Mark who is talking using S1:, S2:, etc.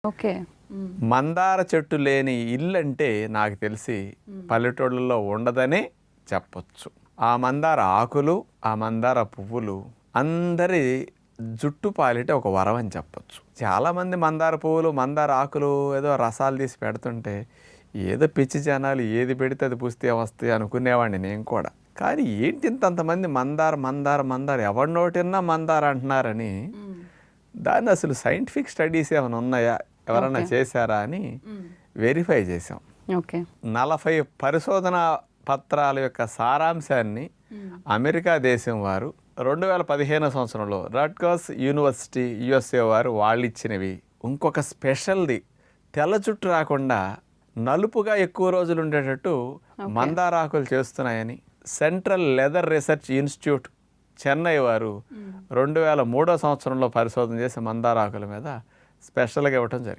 S1: Okay.
S2: మందార చెట్టు లేని ఇల్లు అంటే నాకు తెలిసి పల్లెటూళ్ళలో ఉండదనే చెప్పొచ్చు. ఆ మందార ఆకులు, ఆ మందార పువ్వులు అందరి జుట్టు పాలిట ఒక వరం అని చెప్పొచ్చు. చాలామంది మందార పువ్వులు, మందార ఆకులు ఏదో రసాలు తీసి పెడుతుంటే ఏదో పిచ్చి జనాలు ఏది పెడితే అది పుస్తే వస్తాయి అనుకునేవాడిని నేను కూడా. కానీ ఏంటి ఇంతంతమంది మందార మందార మందార ఎవరి నోటిన్నా మందార అంటున్నారని దాన్ని అసలు సైంటిఫిక్ స్టడీస్ ఏమైనా ఉన్నాయా, ఎవరైనా చేశారా అని వెరిఫై చేసాం.
S1: ఓకే.
S2: 40 పరిశోధనా పత్రాల యొక్క సారాంశాన్ని అమెరికా దేశం వారు 2015 సంవత్సరంలో రట్గర్స్ యూనివర్సిటీ యుఎస్ఏ వారు వాళ్ళు ఇచ్చినవి. ఇంకొక స్పెషల్ది తెల్ల జుట్టు రాకుండా నలుపుగా ఎక్కువ రోజులు ఉండేటట్టు మందారాకులు చేస్తున్నాయని central leather research institute Chennai వారు 2003 సంవత్సరంలో పరిశోధన చేసి మందారాకుల మీద స్పెషల్గా ఇవ్వటం జరిగింది.